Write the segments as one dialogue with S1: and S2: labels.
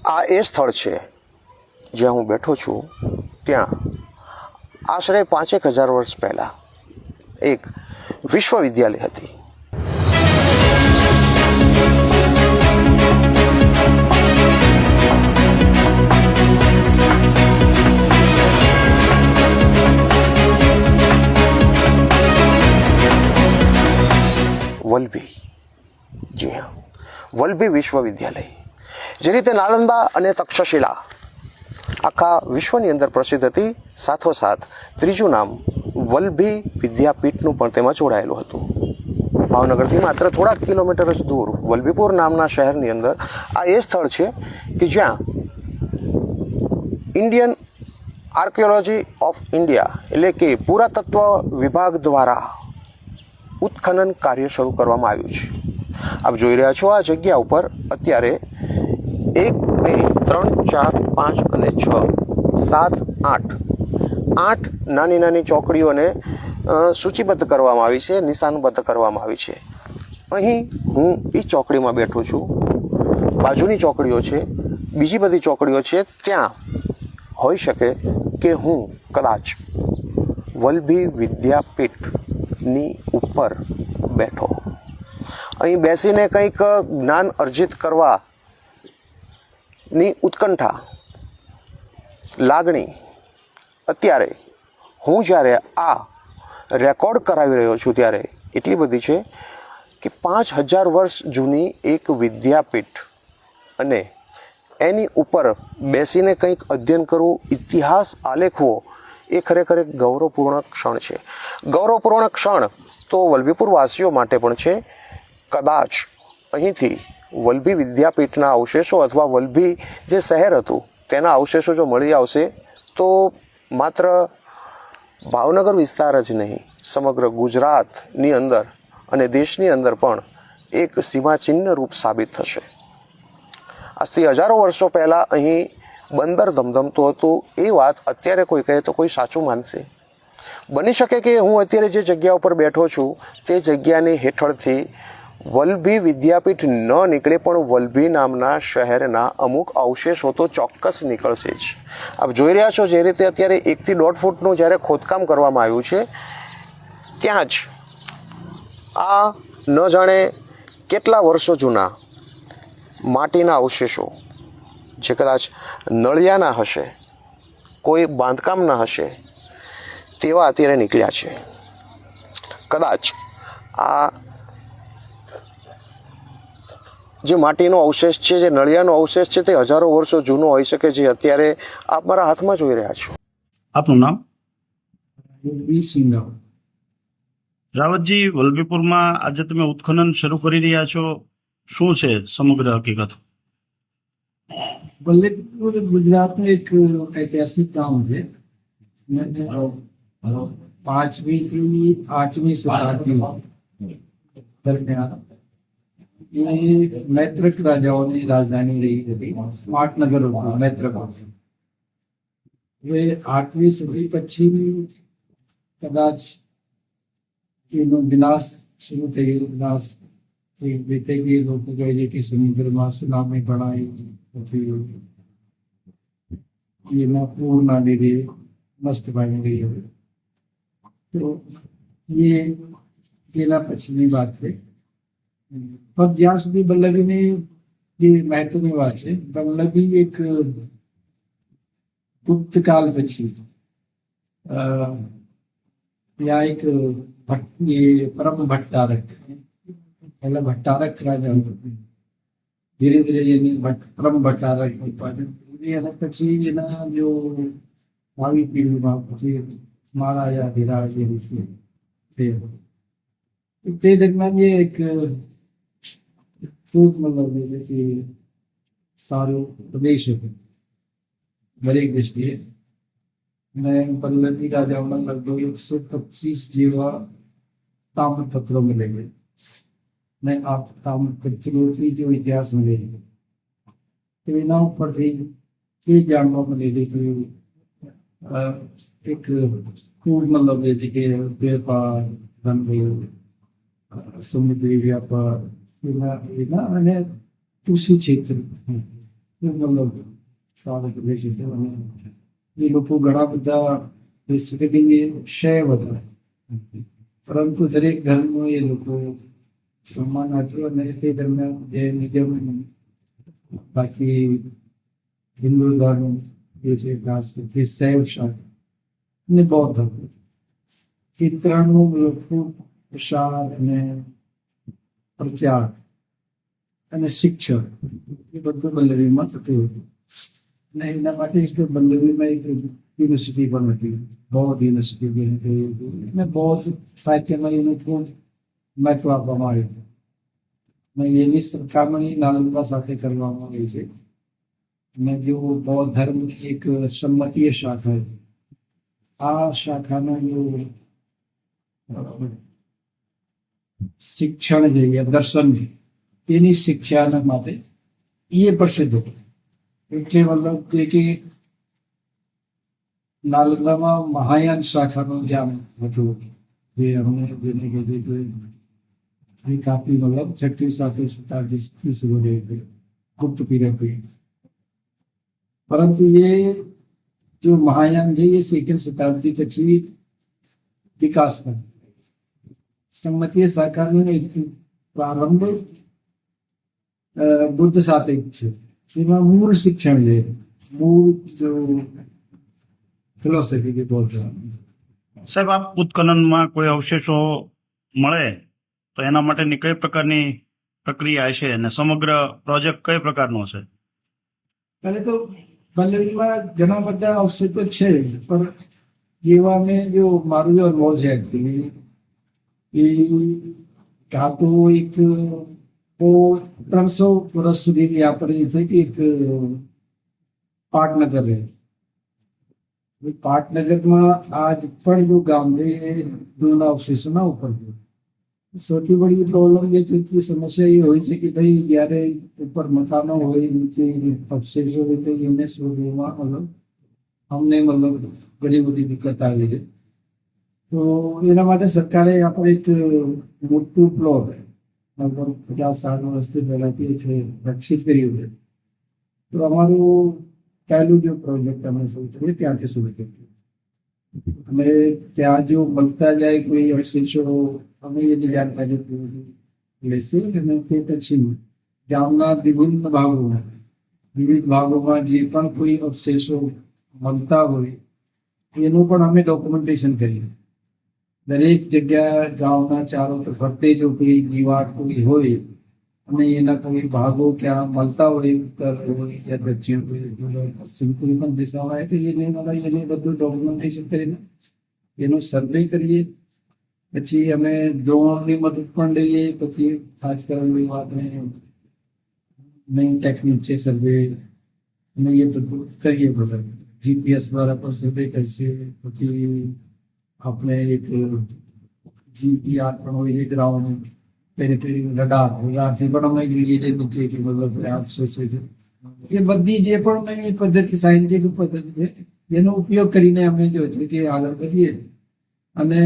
S1: આ એ સ્થળ છે જ્યાં હું બેઠો છું. ત્યાં આશરે 5,000 વર્ષ પહેલાં એક વિશ્વવિદ્યાલય હતી. વલ્લભી, જી હા, વલ્લભી વિશ્વવિદ્યાલય. જે રીતે નાલંદા અને તક્ષશિલા આખા વિશ્વની અંદર પ્રસિદ્ધ હતી, સાથોસાથ ત્રીજું નામ વલ્લભી વિદ્યાપીઠનું પણ તેમાં જોડાયેલું હતું. ભાવનગરથી માત્ર થોડાક કિલોમીટર જ દૂર વલ્લભીપુર નામના શહેરની અંદર આ એ સ્થળ છે કે જ્યાં ઇન્ડિયન આર્કિયોલોજી ઓફ ઇન્ડિયા એટલે કે પુરાતત્વ વિભાગ દ્વારા ઉત્ખનન કાર્ય શરૂ કરવામાં આવ્યું છે. આપ જોઈ રહ્યા છો આ જગ્યા ઉપર અત્યારે 1, 2, 3, 4, 5 અને 6, 7, 8 નાની નાની ચોકડીઓને સૂચિબદ્ધ કરવામાં આવી છે, નિશાનબદ્ધ કરવામાં આવી છે. અહીં હું એ ચોકડીમાં બેઠો છું. બાજુની ચોકડીઓ છે, બીજી બધી ચોકડીઓ છે. ત્યાં હોઈ શકે કે હું કદાચ વલ્લભી વિદ્યાપીઠની ઉપર બેઠો, અહીં બેસીને કંઈક જ્ઞાન અર્જિત કરવાની ઉત્કંઠા, લાગણી અત્યારે હું જ્યારે આ રેકોર્ડ કરાવી રહ્યો છું ત્યારે એટલી બધી છે કે 5,000 વર્ષ જૂની એક વિદ્યાપીઠ અને એની ઉપર બેસીને કંઈક અધ્યયન કરવું, ઇતિહાસ આલેખવો એ ખરેખર એક ગૌરવપૂર્ણ ક્ષણ છે. ગૌરવપૂર્ણ ક્ષણ તો વલ્લભીપુર વાસીઓ માટે પણ છે. કદાચ અહીંથી વલ્લભી વિદ્યાપીઠના અવશેષો અથવા વલ્લભી જે શહેર હતું તેના અવશેષો જો મળી આવશે તો માત્ર ભાવનગર વિસ્તાર જ નહીં, સમગ્ર ગુજરાતની અંદર અને દેશની અંદર પણ એક સીમાચિહ્ન રૂપ સાબિત થશે. આજથી હજારો વર્ષો પહેલાં અહીં બંદર ધમધમતું હતું એ વાત અત્યારે કોઈ કહે તો કોઈ સાચું માનશે. બની શકે કે હું અત્યારે જે જગ્યા ઉપર બેઠો છું તે જગ્યાની હેઠળથી વલ્લભી વિદ્યાપીઠ ન નીકળે પણ વલ્લભી નામના શહેરના અમુક અવશેષો તો ચોક્કસ નીકળશે જ. આપ જોઈ રહ્યા છો જે રીતે અત્યારે 1 થી 1.5 ફૂટનું જ્યારે ખોદકામ કરવામાં આવ્યું છે ત્યાં જ આ ન જાણે કેટલા વર્ષો જૂના માટીના અવશેષો જે કદાચ નળિયાના હશે, કોઈ બાંધકામના હશે, તેવા અત્યારે નીકળ્યા છે. કદાચ આ જે માટીનો અવશેષ છે, જે નળિયાનો અવશેષ છે તે હજારો વર્ષો જૂનો હોઈ શકે, જે અત્યારે આપ મારા હાથમાં જોઈ રહ્યા છો.
S2: આપનું નામ?
S3: સિંહ.
S2: રાવતજી, વલ્લભીપુરમાં આજે તમે ઉત્ખનન શરૂ કરી રહ્યા છો, શું છે સમગ્ર હકીકત?
S3: વલ્લભીપુર ગુજરાતનું એક ઐતિહાસિક ગામ છે. 5મી થી 8મી શતાબ્દી દરમિયાન એ મૈત્રક રાજાઓની રાજધાની રહી હતી. પાટનગર હતું મૈત્રક. હવે 8મી સદી પછી કદાચ એનો વિનાશ શરૂ થયો. વિનાશ થઈ ગઈ. લોકો કહે છે કે સમુદ્રમાં સુનામી ભણાઈ પછી એના પૂરના લીધે મસ્ત પાણી ગઈ હવે. તો એના પછીની વાત છે. પણ જ્યાં સુધી વલ્લભીની જે મહત્વની વાત છે, વલ્લભી એક ગુપ્ત કાલ પછી ત્યાં એક પરમ ભટ્ટારક, પહેલા ભટ્ટારક રાજા હતું, ધીરે ધીરે એની પરમ ભટ્ટારક ઉપાધિ અને પછી એના જો ભાવિ પેઢીમાં પછી મહારાજા ધીરાજ તે દરમિયાન એ એક ખૂબ મતલબ છે કે સારો પ્રદેશ હતો દરેક દ્રષ્ટિએ. અને વલ્લભી રાજાઓના લગભગ 125 જેવા તામ્રપત્રો મળે છે. ને આ તામ્રપત્રોથી જો ઇતિહાસ મળે છે તો એના ઉપરથી એ જાણવા મળે છે કે એક ખૂબ મતલબ છે કે વેપાર, ધંધો, સમુદ્રી વ્યાપાર એના અને કૃષિ ક્ષેત્ર મતલબ સારો પ્રદેશ છે અને એ લોકો ઘણા બધા ફેસિલિટી છે બધા, પરંતુ દરેક ધર્મનો એ લોકો સન્માન આપ્યું અને તે દરમિયાન જે નિયમ બાકી હિન્દુ ધર્મ જે છે ખાસ કરીને શૈવ શાસ્ત્ર અને બૌદ્ધ ધર્મ એ ત્રણનું લોકો પ્રસાર અને પ્રચાર અને શિક્ષણ એ બધું બલ્લવીમાં થતું હતું. અને એના માટે જ બલ્લવીમાં એક યુનિવર્સિટી પણ હતી, બૌદ્ધ યુનિવર્સિટી બી હતી અને બૌદ્ધ સાહિત્યમાં એનું ખૂબ મહત્વ આપવામાં આવ્યું હતું. અને એની સરખામણી નાલંદા સાથે કરવામાં આવી છે. અને જો બૌદ્ધ ધર્મની એક સંમતીય શાખા છે, આ શાખાના જો શિક્ષણ જે દર્શન એની શિક્ષાના માટે એ પ્રસિદ્ધ હતું. એટલે મતલબ કે નાલંદામાં મહાયાન શાખાનું જ્ઞાન હતું, જે અમને જેને કીધું કે એ કાફી મતલબ 6મી શતાબ્દી શરૂ થઈ હતી, ગુપ્ત પીરિયડ થી. પરંતુ એ જો મહાયાન છે એ 2મી શતાબ્દી પછી વિકાસ કર્યો. સંમતીય શાખાનો પ્રારંભ બુદ્ધ સાથે જ છે. એમાં મૂળ શિક્ષણ છે, મૂળ જો ફિલોસોફી કે બોલતા.
S2: સાહેબ, આ ઉત્ખનનમાં કોઈ અવશેષો મળે તો એના માટેની કઈ પ્રકારની પ્રક્રિયા છે અને સમગ્ર પ્રોજેક્ટ કઈ પ્રકારનો છે?
S3: પહેલે તો બલ્લવીમાં ઘણા બધા અવશેષો છે, પણ જેવા મેં જો મારું જો અનુભવ છે એકચ્યુઅલી એ કાં તો એક 300 વર્ષ સુધી આપણે છે કે એક પાટનગર રહે. પાટનગરમાં આજ પણ જો ગામ છે જૂના અવશેષો ના ઉપર. સૌથી બડી પ્રોબ્લેમ એ છે કે સમસ્યા એ હોય છે કે ભાઈ જ્યારે ઉપર મકાનો હોય, નીચે અવશેષો હોય તો એમને શોધવામાં મતલબ અમને મતલબ ઘણી બધી દિક્કત આવી છે. તો એના માટે સરકારે આપણે એક મોટું પ્લોટ લગભગ 50-60 વર્ષથી પહેલાથી રક્ષિત કર્યું છે. તો અમારું પહેલું જે પ્રોજેક્ટ અમે શરૂ કર્યું ત્યાંથી શરૂ કર્યું. અને ત્યાં જો મળતા જાય કોઈ અવશેષો અમે એની જાણકારી લેશે અને તે પછી ગામના વિવિધ ભાગોમાં જે પણ કોઈ અવશેષો મળતા હોય એનું પણ અમે ડોક્યુમેન્ટેશન કરીએ. દરેક જગ્યા ગામના ચારો ફરતે જો કોઈ દીવાલ કોઈ હોય અને એના કોઈ ભાગો ક્યાં મળતા હોય, ઉત્તર હોય યા દક્ષિણ હોય, પશ્ચિમ કોઈ પણ દિશા હોય તો એને બધું ડોક્યુમેન્ટેશન કરીને એનો સર્વે કરીએ. પછી અમે ડ્રોનની મદદ પણ લઈએ. પછી ખાસ કરીને આપણે મેઇન ટેકનિક છે સર્વે, અને એ બધું કરીએ બધા GPS દ્વારા પણ સર્વે કરીએ. પછી આપણે એક GPR પણ હોય, ગ્રાઉન્ડ પેનિટ્રેટિંગ રડારથી પણ અમે જોઈએ છે નીચે કે મતલબ અવશેષો છે. એ બધી જે પણ નવી પદ્ધતિ, સાયન્ટિફિક પદ્ધતિ છે એનો ઉપયોગ કરીને અમે જો છે કે આગળ વધીએ. અને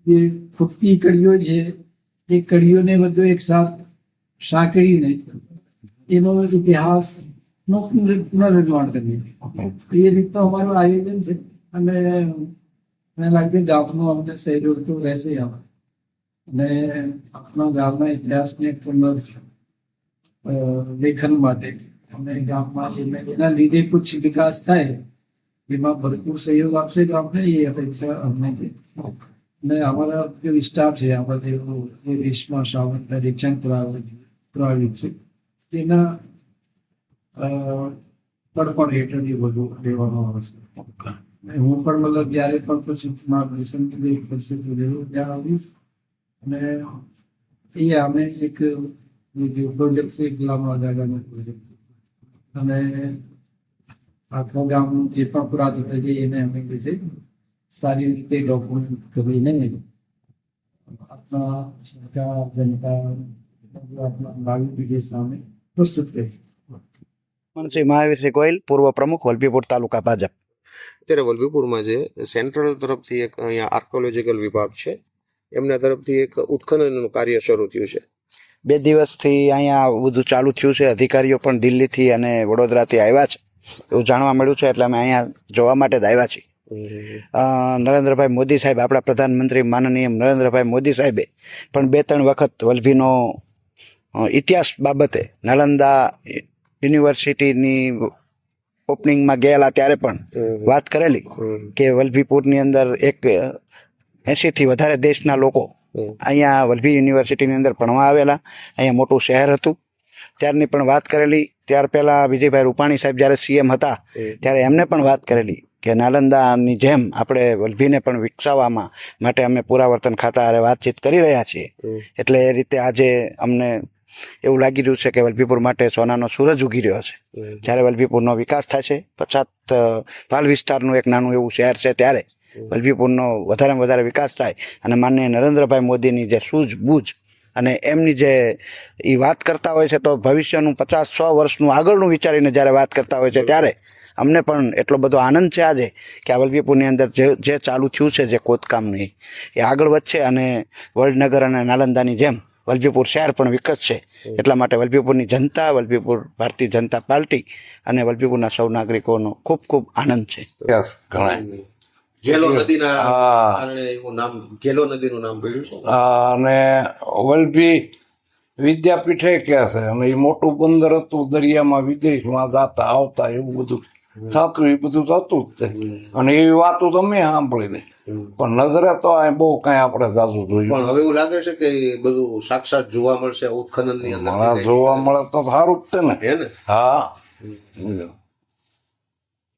S3: જે ખૂટતી કડીઓ છે એ કડીઓને બધું એક સાથ સાંકળીને એનો ઇતિહાસનો પુનર્નિર્માણ કરીએ. એ રીતનું અમારું આયોજન છે. અને મને લાગે ગામનું અમને સહેયોગ તો રહેશે આમાં. અને આપણા ગામના ઇતિહાસને લેખન માટે અને ગામમાં એના લીધે કુછ વિકાસ થાય એમાં ભરપૂર સહયોગ આપશે તો આપણે એ અપેક્ષા અમને છે. અને અમારા જે સ્ટાફ છે આપણે જે રેશમા સાવંત દીક્ષાંત પુરાવિત છે તેના તડપણ હેઠળ એ બધું લેવામાં આવશે. હું પણ મતલબ જ્યારે પણ પછી માર્ગદર્શન ત્યાં આવીશ. અને એ અમે એક જે પ્રોજેક્ટ છે લાંબા ગાળાનો પ્રોજેક્ટ, અને આખા ગામનું જે પણ પુરાતત્વ છે એને અમે જે સારી રીતે ડોક્યુમેન્ટ કરીને આપણા સરકાર, જનતા, આપણા ભાવિ પેઢી સામે પ્રસ્તુત કરીશું.
S4: શ્રી મહાવીરસિંહ ગોયલ, પૂર્વ પ્રમુખ, વલભીપુર તાલુકા ભાજપ.
S1: અત્યારે વલભીપુરમાં જે સેન્ટ્રલ તરફથી એક અહીંયા આર્કોલોજીકલ વિભાગ છે એમના તરફથી એક ઉત્ખનનનું કાર્ય શરૂ થયું છે.
S4: 2 દિવસથી અહીંયા બધું ચાલુ થયું છે. અધિકારીઓ પણ દિલ્હીથી અને વડોદરાથી આવ્યા છે એવું જાણવા મળ્યું છે, એટલે અમે અહીંયા જોવા માટે જ આવ્યા છીએ. નરેન્દ્રભાઈ મોદી સાહેબ, આપણા પ્રધાનમંત્રી માનનીય નરેન્દ્રભાઈ મોદી સાહેબે પણ 2-3 વખત વલ્લભીનો ઇતિહાસ બાબતે નાલંદા યુનિવર્સિટીની ઓપનિંગમાં ગયેલા ત્યારે પણ વાત કરેલી કે વલ્લભીપુરની અંદર 80થી વધારે દેશના લોકો અહીંયા વલ્લભી યુનિવર્સિટીની અંદર ભણવા આવેલા. અહીંયા મોટું શહેર હતું ત્યારની પણ વાત કરેલી. ત્યાર પહેલાં વિજયભાઈ રૂપાણી સાહેબ જ્યારે CM હતા ત્યારે એમને પણ વાત કરેલી કે નાલંદાની જેમ આપણે વલ્લભીને પણ વિકસાવવામાં માટે અમે પુરાવર્તન ખાતા હારે વાતચીત કરી રહ્યા છીએ. એટલે એ રીતે આજે અમને એવું લાગી રહ્યું છે કે વલ્લભીપુર માટે સોનાનો સૂરજ ઉગી રહ્યો છે. જ્યારે વલ્લભીપુરનો વિકાસ થશે, પછાત ભાલ વિસ્તારનું એક નાનું એવું શહેર છે, ત્યારે વલ્લભીપુરનો વધારેમાં વધારે વિકાસ થાય અને માનનીય નરેન્દ્રભાઈ મોદીની જે સૂઝબૂઝ અને એમની જે એ વાત કરતા હોય છે, તો ભવિષ્યનું 50-100 વર્ષનું આગળનું વિચારીને જ્યારે વાત કરતા હોય છે ત્યારે અમને પણ એટલો બધો આનંદ છે આજે કે આ વલ્લભીપુરની અંદર જે ચાલુ થયું છે, જે ખોદકામની એ આગળ વધશે અને વડનગર અને નાલંદાની જેમ વલ્લભીપુર શહેર પણ વિકસશે. એટલા માટે વલ્લભીપુરની જનતા, વલ્લભીપુર ભારતીય જનતા પાર્ટી અને વલ્લભીપુરના સૌ નાગરિકોનો ખૂબ ખૂબ આનંદ છે.
S5: ગેલો નદીના કારણે એવું નામ, ગેલો નદીનું નામ પડ્યું છે.
S6: અને વલ્લભી વિદ્યાપીઠે કે છે, અને એ મોટું બંદર હતું, દરિયામાં વિદેશમાં જતા આવતા એવું બધું થતું, એ બધું થતું જ છે. અને એવી વાતો તમે સાંભળી નહીં, પણ નજરે તો આ બહુ કઈ આપણે જાજુ જોયું.
S5: પણ હવે એવું લાગે છે કે એ બધું સાક્ષાત જોવા મળશે ઉત્ખનનની અંદર.
S6: જોવા મળે તો સારું જ છે ને.
S5: હે ને?
S6: હા,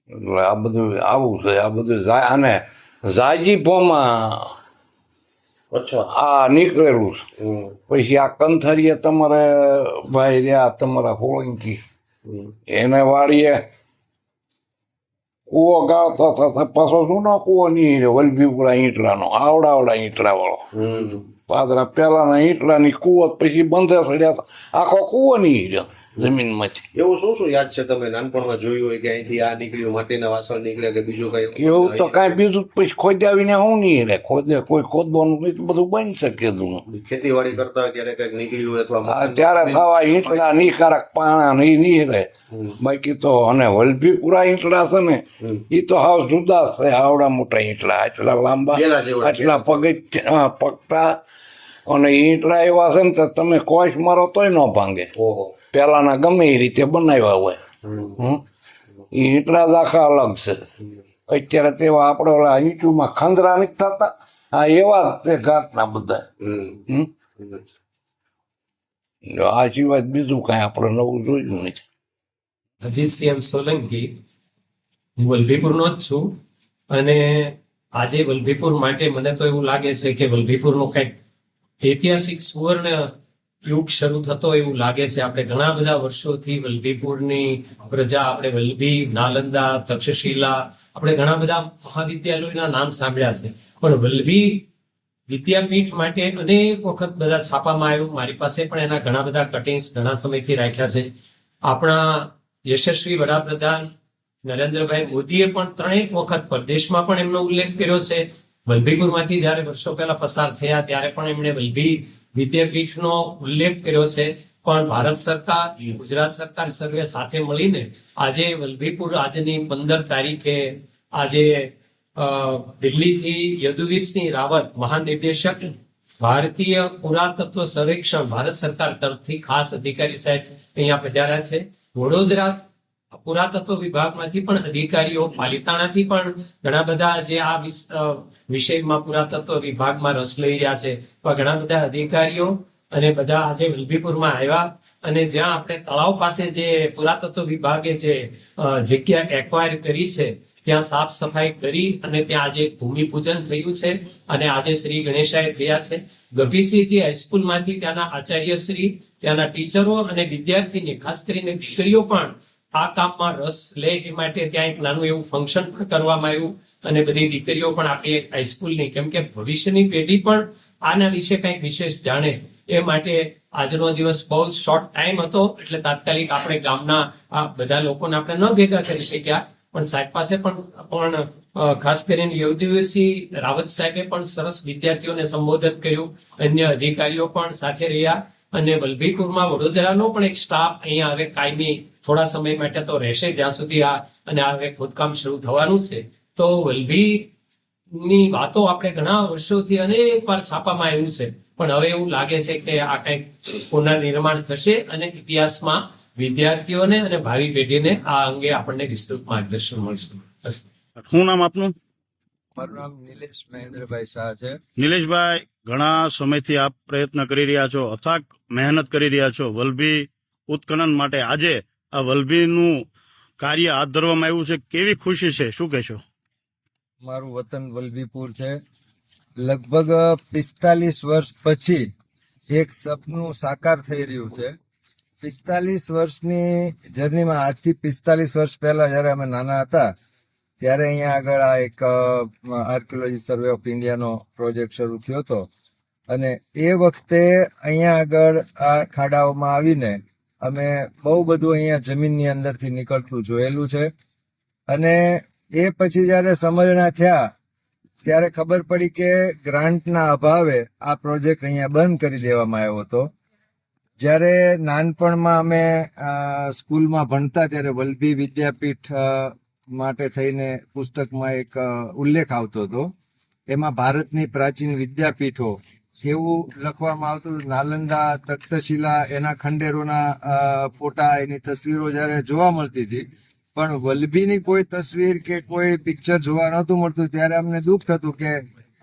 S6: એટલે આ બધું આવું છે. આ બધું જાય અને જાજીપોમાં
S5: અચ્છા,
S6: આ નીકળેલું છે. પછી આ કંથરીએ તમારે ભાઈ રહ્યા તમારા હોળંકી, એને વાળીએ કૂવો ગાળતા થતા પાછો શું ના કૂવો નહીં રહ્યો, વલ્લભીપુરા ઈંટલાનો, આવડા ઈંટલા વાળો પાદરા પેલાના ઈંટલાની કૂવો, પછી બંધે સડ્યા આખો કૂવો નહીં રહ્યો જમીનમાંથી.
S5: એવું શું યાદ છે તમે નાનપણમાં જોયું હોય કે અહીંથી આ નીકળ્યું, માટીના વાસણ નીકળ્યા કે બીજું કઈ?
S6: એવું તો કાંઈ બીજું પછી ખોદ્યાવીને હું નહીં રહે. કોઈ ખોદવાનું નહીં તો બધું બની શકે.
S5: ખેતીવાડી કરતા હોય ત્યારે કઈક નીકળ્યું હોય અથવા
S6: ત્યારે થવા ઈંટલા નિકારક પાણા નહીં રહે. બાકી તો અને વલ્લભીપુરા ઈંટલા છે ને, એ તો હાવ જુદા છે. આવડા મોટા ઈંટલા, આટલા લાંબા, આટલા પગતા, અને ઈંટલા એવા છે ને તો તમે કોશ મારો તોય ન ભાંગે.
S5: ઓહો,
S6: પેલાના ગમે એ રીતે બનાવ્યા હોય. ઈંટલા જ આખા અલગ છે. અત્યારે તેવા આપણે ઓલા ઈંટુમાં ખંદરા નથી થતા, આ એવા જ તે ઘાટના બધા. આ સિવાય બીજું કઈ આપણે નવું જોયું નથી.
S7: અજીતસિંહ સોલંકી, હું વલ્લભીપુરનો જ છું. અને આજે વલ્લભીપુર માટે મને તો એવું લાગે છે કે વલ્લભીપુરનો કંઈક ઐતિહાસિક સુવર્ણ યુગ શરૂ થતો એવું લાગે છે. આપણે ઘણા બધા વર્ષોથી વલ્લભીપુરની પ્રજા, આપણે વલ્લભી, નાલંદા, તક્ષશિલા, આપણે ઘણા બધા મહાવિદ્યાલયોના નામ સાંભળ્યા છે, પણ વલ્લભી વિદ્યાપીઠ માટે અનેક વખત બધા છાપામાં આવ્યું. મારી પાસે પણ એના ઘણા બધા કટિંગ્સ ઘણા સમયથી રાખ્યા છે. આપણા યશસ્વી વડાપ્રધાન નરેન્દ્રભાઈ મોદીએ પણ 3 વખત પરદેશમાં પણ એમનો ઉલ્લેખ કર્યો છે. વલ્લભીપુરમાંથી જયારે વર્ષો પહેલા પસાર થયા ત્યારે પણ એમણે વલ્લભી વિદ્યાપીઠનો ઉલ્લેખ કર્યો છે. પણ ભારત સરકાર, ગુજરાત સરકાર સર્વે સાથે મળીને આજે વલ્લભીપુર આજની 15 તારીખે આજે દિલ્હીથી યદુવીરસિંહ રાવત, મહાનિદેશક ભારતીય પુરાતત્વ સર્વેક્ષણ, ભારત સરકાર તરફથી ખાસ અધિકારી સાહેબ અહીંયા પધાર્યા છે. વડોદરા પુરાતત્વ વિભાગમાંથી પણ અધિકારીઓ, પાલિતાણાથી પણ ઘણા બધા જે આ વિષયમાં પુરાતત્વ વિભાગમાં રસ લઈ રહ્યા છે, ઘણા બધા અધિકારીઓ અને બધા આજે વલ્લભીપુરમાં આવ્યા. અને જ્યાં આપણે તળાવ પાસે જે પુરાતત્વ વિભાગે જે જગ્યા એક્વાયર કરી છે ત્યાં સાફ સફાઈ કરી અને ત્યાં આજે ભૂમિપૂજન થયું છે. અને આજે શ્રી ગણેશાય થયા છે. ગભીરસિંહજી હાઈસ્કૂલમાંથી ત્યાંના આચાર્યશ્રી, ત્યાંના ટીચરો અને વિદ્યાર્થીની, ખાસ કરીને દીકરીઓ પણ આ કામમાં રસ લે એ માટે ત્યાં એક નાનું એવું ફંક્શન પણ કરવામાં આવ્યું. અને બધી દીકરીઓ પણ આપણી હાઈસ્કૂલની, કેમ કે ભવિષ્યની પેઢી પણ આના વિશે કંઈક વિશેષ જાણે એ માટે આજનો દિવસ બહુ શોર્ટ ટાઈમ હતો, એટલે તાત્કાલિક આપણે ગામના આ બધા લોકોને આપણે ન ભેગા કરી શક્યા. પણ સાહેબ પાસે પણ ખાસ કરીને યદુવીરસિંહ રાવત સાહેબે પણ સરસ વિદ્યાર્થીઓને સંબોધન કર્યું. અન્ય અધિકારીઓ પણ સાથે રહ્યા અને વલભીપુરમાં વડોદરાનો પણ એક સ્ટાફ અહીંયા હવે કાયમી થોડા સમય માટે તો રહેશે જ્યાં સુધી અને આ હવે ખોદકામ શરૂ થવાનું છે. તો વલભીની વાતો આપણે ઘણા વર્ષોથી અનેક વાર છાપામાં આવ્યું છે, પણ હવે એવું લાગે છે કે આ કંઈક પુનર્નિર્માણ થશે અને ઇતિહાસમાં વિદ્યાર્થીઓને અને ભાવિ પેઢીને આ અંગે આપણને વિસ્તૃત માર્ગદર્શન મળશે. બસ.
S2: શું નામ આપનું?
S8: મારું નામ નિલેશ મહેન્દ્રભાઈ શાહ છે.
S2: નિલેશભાઈ, ઘણા સમયથી આપ પ્રયત્ન કરી રહ્યા છો, અથાગ મહેનત કરી રહ્યા છો વલભી ઉત્ખનન માટે. આજે આ વલભીનું કાર્ય હાથ ધરવામાં આવ્યું છે, કેવી ખુશી છે, શું કહેશો?
S8: મારું વતન વલભીપુર છે. લગભગ 45 વર્ષ પછી એક સપનું સાકાર થઈ રહ્યું છે. 45 વર્ષની જર્નીમાં આજથી 45 વર્ષ પહેલા જયારે અમે નાના હતા ત્યારે અહીંયા આગળ આ એક આર્કિયોલોજી સર્વે ઓફ ઇન્ડિયાનો પ્રોજેક્ટ શરૂ થયો હતો અને એ વખતે અહીંયા આગળ આ ખાડાઓમાં આવીને અમે બહુ બધું અહીંયા જમીનની અંદરથી નીકળતું જોયેલું છે. અને એ પછી જયારે સમજણા થયા ત્યારે ખબર પડી કે ગ્રાન્ટના અભાવે આ પ્રોજેક્ટ અહીંયા બંધ કરી દેવામાં આવ્યો હતો. જ્યારે નાનપણમાં અમે સ્કૂલમાં ભણતા ત્યારે વલભી વિદ્યાપીઠ માટે થઈને પુસ્તકમાં એક ઉલ્લેખ આવતો હતો. એમાં ભારતની પ્રાચીન વિદ્યાપીઠો એવું લખવામાં આવતું. નાલંદા, તખ્તશિલા, એના ખંડેરોના ફોટા, એની તસવીરો જયારે જોવા મળતી હતી, પણ વલભીની કોઈ તસવીર કે કોઈ પિક્ચર જોવા નહોતું મળતું. ત્યારે અમને દુઃખ થતું કે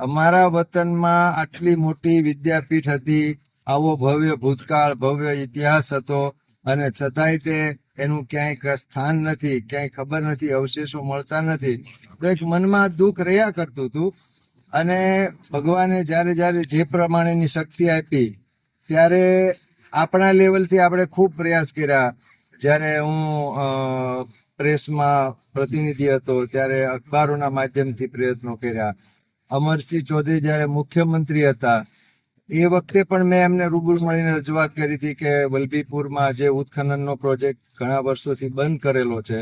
S8: અમારા વતનમાં આટલી મોટી વિદ્યાપીઠ હતી, આવો ભવ્ય ભૂતકાળ, ભવ્ય ઇતિહાસ હતો, અને છતાંય તે એનું ક્યાંય સ્થાન નથી, ક્યાંય ખબર નથી, અવશેષો મળતા નથી. તો એક મનમાં દુઃખ રહ્યા કરતું હતું. અને ભગવાને જ્યારે જ્યારે જે પ્રમાણેની શક્તિ આપી ત્યારે આપણા લેવલથી આપણે ખૂબ પ્રયાસ કર્યા. જ્યારે હું પ્રેસમાં પ્રતિનિધિ હતો ત્યારે અખબારોના માધ્યમથી પ્રયત્નો કર્યા. અમરસિંહ ચૌધરી જ્યારે મુખ્યમંત્રી હતા એ વખતે પણ મેં એમને રૂબરૂ મળીને રજૂઆત કરી હતી કે વલભીપુરમાં જે ઉત્ખનનનો પ્રોજેક્ટ ઘણા વર્ષોથી બંધ કરેલો છે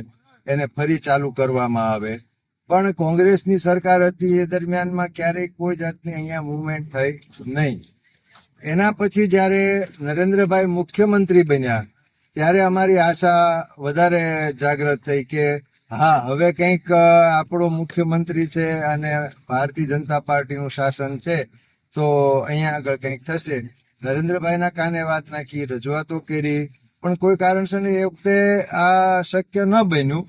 S8: એને ફરી ચાલુ કરવામાં આવે. પણ કોંગ્રેસની સરકાર હતી એ દરમિયાનમાં ક્યારેય કોઈ જાતની અહીંયા મુવમેન્ટ થઈ નહીં. એના પછી જ્યારે નરેન્દ્રભાઈ મુખ્યમંત્રી બન્યા ત્યારે અમારી આશા વધારે જાગૃત થઈ કે હા, હવે કંઈક આપણો મુખ્યમંત્રી છે અને ભારતીય જનતા પાર્ટીનું શાસન છે તો અહીંયા આગળ કંઈક થશે. નરેન્દ્રભાઈના કાને વાત નાખી, રજૂઆતો કરી, પણ કોઈ કારણસર એ વખતે આ શક્ય ન બન્યું.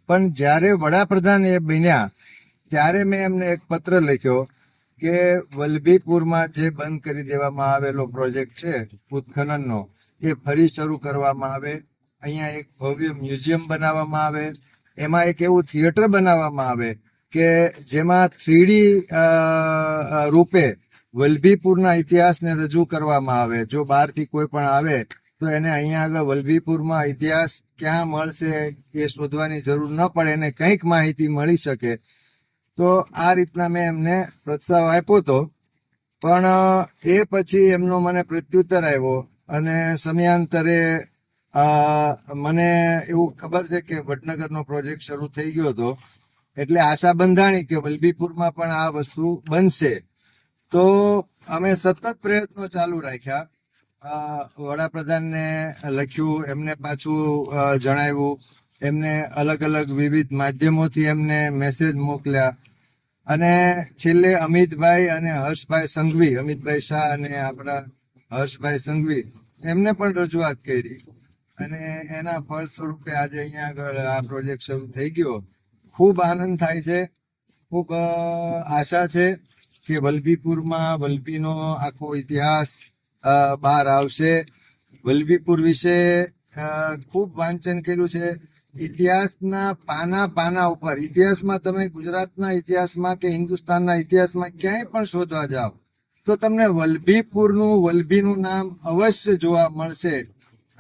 S8: પણ જ્યારે વડાપ્રધાન એ બન્યા ત્યારે મેં એમને એક પત્ર લખ્યો કે વલભીપુરમાં જે બંધ કરી દેવામાં આવેલો પ્રોજેક્ટ છે ઉત્ખનનનો એ ફરી શરૂ કરવામાં આવે. અહીંયા એક ભવ્ય મ્યુઝિયમ બનાવવામાં આવે, એમાં એક એવું થિયેટર બનાવવામાં આવે કે જેમાં 3D રૂપે વલભીપુરના ઇતિહાસને રજૂ કરવામાં આવે. જો બહારથી કોઈ પણ આવે તો એને અહીંયા આગળ વલભીપુરમાં ઇતિહાસ ક્યાં મળશે એ શોધવાની જરૂર ન પડે, એને કંઈક માહિતી મળી શકે. તો આ રીતના મેં એમને પ્રોત્સાહન આપ્યો હતો. પણ એ પછી એમનો મને પ્રત્યુત્તર આવ્યો અને સમયાંતરે મને એવું ખબર છે કે વડનગરનો પ્રોજેક્ટ શરૂ થઈ ગયો હતો, એટલે આશા બંધાણી કે વલભીપુરમાં પણ આ વસ્તુ બનશે. તો અમે સતત પ્રયત્નો ચાલુ રાખ્યા. વડાપ્રધાનને લખ્યું, એમને પાછું જણાવ્યું, એમને અલગ અલગ વિવિધ માધ્યમોથી એમને મેસેજ મોકલ્યા. અને છેલ્લે અમિતભાઈ અને હર્ષભાઈ સંઘવી, અમિતભાઈ શાહ અને આપણા હર્ષભાઈ સંઘવી, એમને પણ રજૂઆત કરી. અને એના ફળ સ્વરૂપે આજે અહીંયા આગળ આ પ્રોજેક્ટ શરૂ થઈ ગયો. ખૂબ આનંદ થાય છે. ખૂબ આશા છે કે વલભીપુરમાં વલભીનો આખો ઇતિહાસ બહાર આવશે. વલભીપુર વિશે ખૂબ વાંચન કર્યું છે. ઇતિહાસના પાના ઉપર, ઇતિહાસમાં તમે ગુજરાતના ઇતિહાસમાં કે હિન્દુસ્તાનના ઇતિહાસમાં ક્યાંય પણ શોધવા જાઓ તો તમને વલભીનું નામ અવશ્ય જોવા મળશે.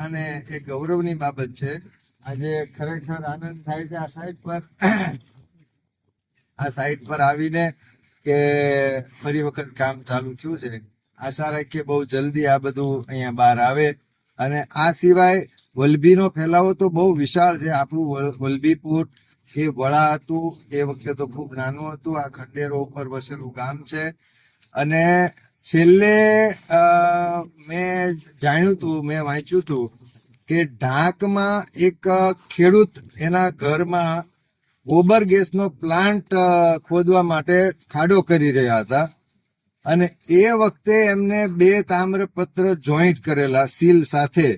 S8: અને એ ગૌરવની બાબત છે. આજે ખરેખર આનંદ થાય છે આ સાઇટ પર આવીને કે ફરી વખત કામ ચાલુ થયું છે. આશા રાખીએ બહુ જલ્દી આ બધું અહીંયા બહાર આવે. અને આ સિવાય વલભીનો ફેલાવો તો બહુ વિશાળ છે. આપણું વલભીપુર એ વડા હતું એ વખતે તો ખૂબ નાનું હતું. આ ખંડેરો ઉપર વસેલું ગામ છે. અને છેલ્લે મેં જાણ્યું હતું, મેં વાંચ્યું હતું કે ઢાંકમાં એક ખેડૂત એના ઘરમાં ગોબર ગેસનો પ્લાન્ટ ખોદવા માટે ખાડો કરી રહ્યા હતા અને એ વખતે એમને 2 તામ્રપત્ર જોઈન્ટ કરેલા સીલ સાથે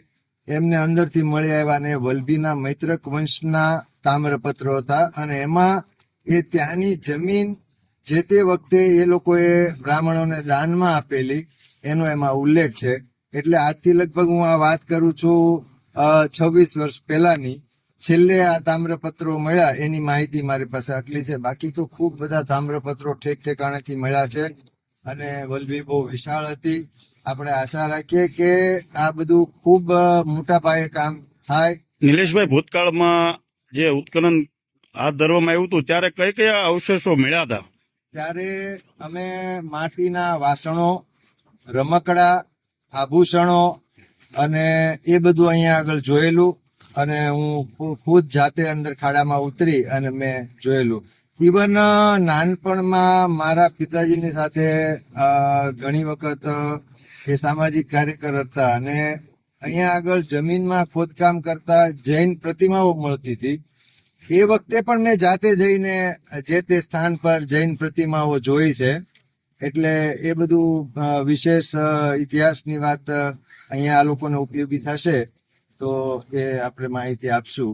S8: એમને અંદરથી મળી આવ્યા અને વલ્લભીના મૈત્રક વંશના તામ્રપત્રો હતા અને એમાં એ ત્યાંની જમીન જે તે વખતે એ લોકોએ બ્રાહ્મણોને દાનમાં આપેલી એનો એમાં ઉલ્લેખ છે. એટલે આજથી લગભગ હું આ વાત કરું છું 26 વર્ષ પહેલાની. છેલ્લે આ તામ્રપત્રો મળ્યા એની માહિતી મારી પાસે આટલી છે. બાકી તો ખૂબ બધા તામ્રપત્રો ઠેક ઠેકાણેથી મળ્યા છે અને વલ્લભી બહુ વિશાળ હતી. આપણે આશા રાખીએ કે આ બધું ખૂબ મોટા પાયે કામ થાય.
S2: નિલેશભાઈ, ભૂતકાળમાં જે ઉત્ખનન હાથ ધરવામાં આવ્યું હતું ત્યારે કઈ કયા અવશેષો મળ્યા હતા?
S8: ત્યારે અમે માટીના વાસણો, રમકડા, આભૂષણો અને એ બધું અહીંયા આગળ જોયેલું અને હું ખુદ જાતે અંદર ખાડામાં ઉતરી અને મેં જોયેલું. ઇવન નાનપણમાં મારા પિતાજીની સાથે ઘણી વખત એ સામાજિક કાર્યકર હતા અને અહીંયા આગળ જમીનમાં ખોદકામ કરતા જૈન પ્રતિમાઓ મળતી હતી. એ વખતે પણ મેં જાતે જઈને જે તે સ્થાન પર જૈન પ્રતિમાઓ જોઈ છે. એટલે એ બધું વિશેષ ઇતિહાસની વાત અહીંયા આ લોકોને ઉપયોગી થશે તો એ આપણે માહિતી આપશું.